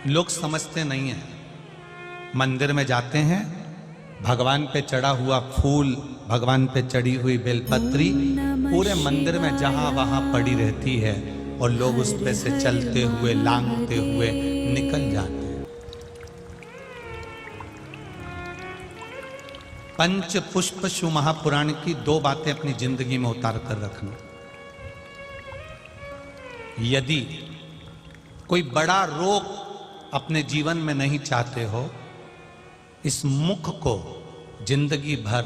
लोग समझते नहीं हैं। मंदिर में जाते हैं, भगवान पे चढ़ा हुआ फूल, भगवान पे चढ़ी हुई बेलपत्री पूरे मंदिर में जहां वहां पड़ी रहती है और लोग उस पे से चलते हुए लांघते हुए निकल जाते हैं। पंच पुष्प शिव महापुराण की 2 बातें अपनी जिंदगी में उतार कर रखना। यदि कोई बड़ा रोग अपने जीवन में नहीं चाहते हो, इस मुख को जिंदगी भर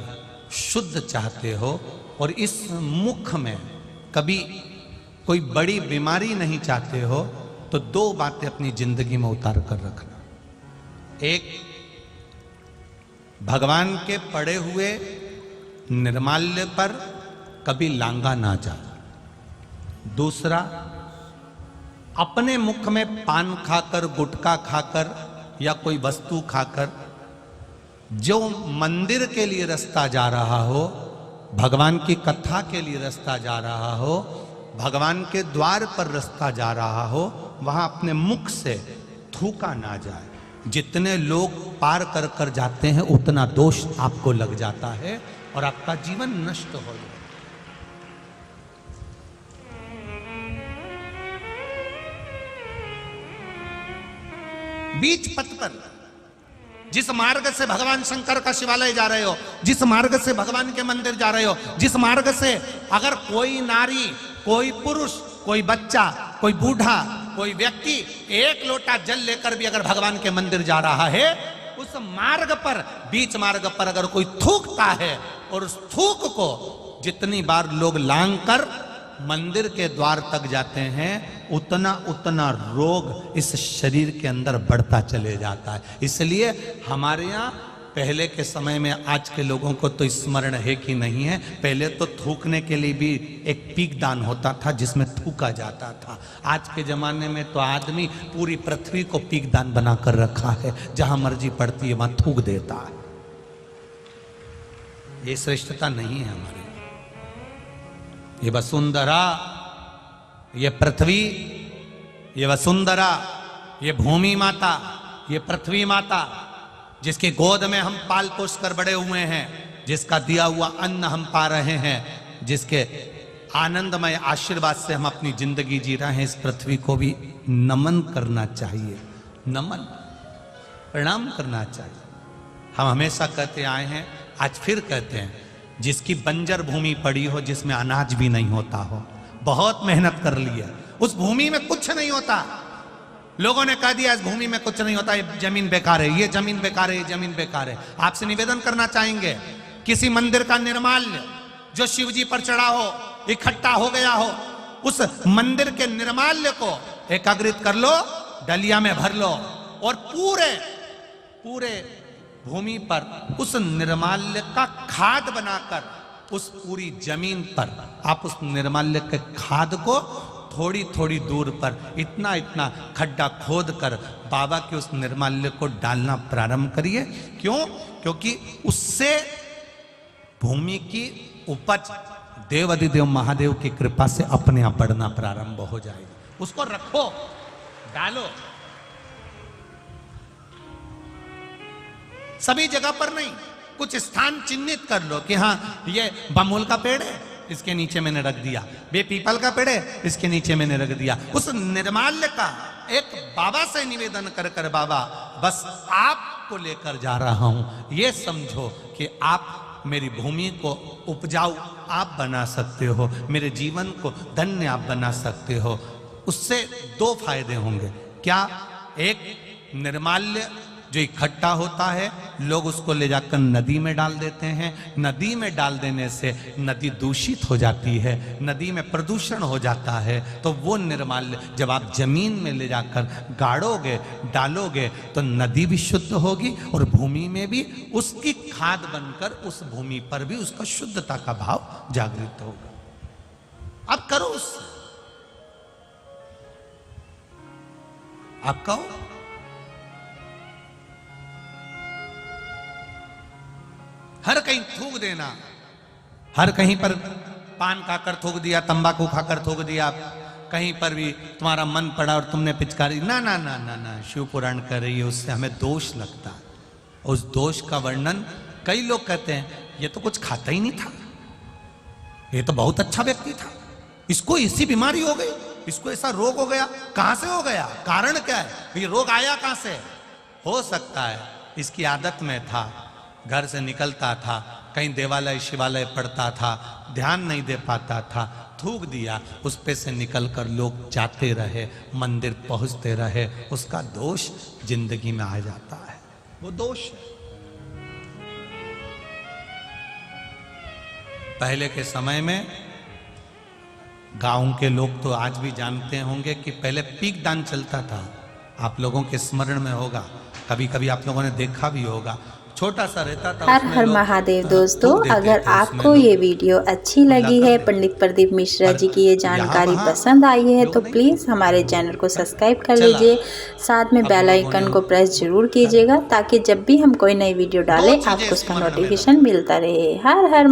शुद्ध चाहते हो और इस मुख में कभी कोई बड़ी बीमारी नहीं चाहते हो, तो 2 बातें अपनी जिंदगी में उतार कर रखना। एक, भगवान के पड़े हुए निर्माल्य पर कभी लांगा ना जाए। दूसरा, अपने मुख में पान खाकर, गुटखा खाकर या कोई वस्तु खाकर जो मंदिर के लिए रास्ता जा रहा हो, भगवान की कथा के लिए रास्ता जा रहा हो, भगवान के द्वार पर रास्ता जा रहा हो, वहां अपने मुख से थूका ना जाए। जितने लोग पार कर कर जाते हैं उतना दोष आपको लग जाता है और आपका जीवन नष्ट हो जाता है। बीच पथ पर, जिस मार्ग से भगवान शंकर का शिवालय जा रहे हो, जिस मार्ग से भगवान के मंदिर जा रहे हो, जिस मार्ग से अगर कोई नारी, कोई पुरुष, कोई बच्चा, कोई बूढ़ा, कोई व्यक्ति 1 लोटा जल लेकर भी अगर भगवान के मंदिर जा रहा है, उस मार्ग पर, बीच मार्ग पर अगर कोई थूकता है और उस थूक को जितनी बार लोग लांग कर मंदिर के द्वार तक जाते हैं, उतना उतना रोग इस शरीर के अंदर बढ़ता चले जाता है। इसलिए हमारे यहाँ पहले के समय में, आज के लोगों को तो स्मरण है कि नहीं है, पहले तो थूकने के लिए भी एक पीक दान होता था जिसमें थूका जाता था। आज के जमाने में तो आदमी पूरी पृथ्वी को पीक दान बनाकर रखा है, जहां मर्जी पड़ती है वहां थूक देता है। ये श्रेष्ठता नहीं है हमारे। ये वसुंधरा, ये पृथ्वी, ये वसुंधरा, ये भूमि माता, ये पृथ्वी माता, जिसकी गोद में हम पाल पोस कर बड़े हुए हैं, जिसका दिया हुआ अन्न हम पा रहे हैं, जिसके आनंदमय आशीर्वाद से हम अपनी जिंदगी जी रहे हैं, इस पृथ्वी को भी नमन करना चाहिए। नमन, प्रणाम करना चाहिए। हम हमेशा कहते आए हैं, आज फिर कहते हैं, जिसकी बंजर भूमि पड़ी हो, जिसमें अनाज भी नहीं होता हो, बहुत मेहनत कर ली है, उस भूमि में कुछ नहीं होता, लोगों ने कह दिया इस भूमि में कुछ नहीं होता, ये जमीन बेकार है, ये जमीन बेकार है, ये जमीन बेकार है। आपसे निवेदन करना चाहेंगे, किसी मंदिर का निर्माल्य जो शिव जी पर चढ़ा हो, इकट्ठा हो गया हो, उस मंदिर के निर्माल्य को एकत्रित कर लो, डलिया में भर लो और पूरे भूमि पर उस निर्माल्य का खाद बनाकर, उस पूरी जमीन पर आप उस निर्माल्य के खाद को थोड़ी थोड़ी दूर पर इतना इतना खड्डा खोद कर बाबा के उस निर्माल्य को डालना प्रारंभ करिए। क्यों? क्योंकि उससे भूमि की उपज देव अधिदेव महादेव की कृपा से अपने आप बढ़ना प्रारंभ हो जाएगी। उसको रखो, डालो, सभी जगह पर नहीं, कुछ स्थान चिन्हित कर लो कि हाँ ये बमूल का पेड़ है, इसके नीचे मैंने रख दिया, बे पीपल का पेड़ है, इसके नीचे मैंने रख दिया। उस निर्माल्य का एक बाबा से निवेदन कर कर, बाबा बस आपको लेकर जा रहा हूं, ये समझो कि आप मेरी भूमि को उपजाऊ आप बना सकते हो, मेरे जीवन को धन्य आप बना सकते हो। उससे 2 फायदे होंगे। क्या? एक, निर्माल्य जो इकट्ठा होता है, लोग उसको ले जाकर नदी में डाल देते हैं, नदी में डाल देने से नदी दूषित हो जाती है, नदी में प्रदूषण हो जाता है। तो वो निर्माल्य जब आप जमीन में ले जाकर गाड़ोगे, डालोगे, तो नदी भी शुद्ध होगी और भूमि में भी उसकी खाद बनकर उस भूमि पर भी उसका शुद्धता का भाव जागृत होगा। अब करो उससे, आप कहो, हर कहीं थूक देना, हर कहीं पर पान खाकर थूक दिया, तंबाकू खाकर थूक दिया, कहीं पर भी तुम्हारा मन पड़ा और तुमने पिचकारी, ना ना ना ना ना, शिव पुराण कर रही है, उससे हमें दोष लगता है। उस दोष का वर्णन कई लोग कहते हैं ये तो कुछ खाता ही नहीं था, ये तो बहुत अच्छा व्यक्ति था, इसको इसी बीमारी हो गई, इसको ऐसा रोग हो गया। कहां से हो गया, कारण क्या है, ये रोग आया कहां से? हो सकता है इसकी आदत में था, घर से निकलता था, कहीं देवालय शिवालय पढ़ता था, ध्यान नहीं दे पाता था, थूक दिया, उस पे से निकलकर लोग जाते रहे, मंदिर पहुंचते रहे, उसका दोष जिंदगी में आ जाता है, वो दोष है। पहले के समय में गांव के लोग तो आज भी जानते होंगे कि पहले पीक दान चलता था, आप लोगों के स्मरण में होगा, कभी कभी आप लोगों ने देखा भी होगा, छोटा सा रहता था। हर हर महादेव। दोस्तों, अगर आपको ये वीडियो अच्छी लगी है, पंडित प्रदीप मिश्रा जी की ये जानकारी पसंद आई है, तो प्लीज़ हमारे चैनल को सब्सक्राइब कर लीजिए, साथ में बेल आइकन को प्रेस जरूर कीजिएगा, ताकि जब भी हम कोई नई वीडियो डालें आपको उसका नोटिफिकेशन मिलता रहे। हर हर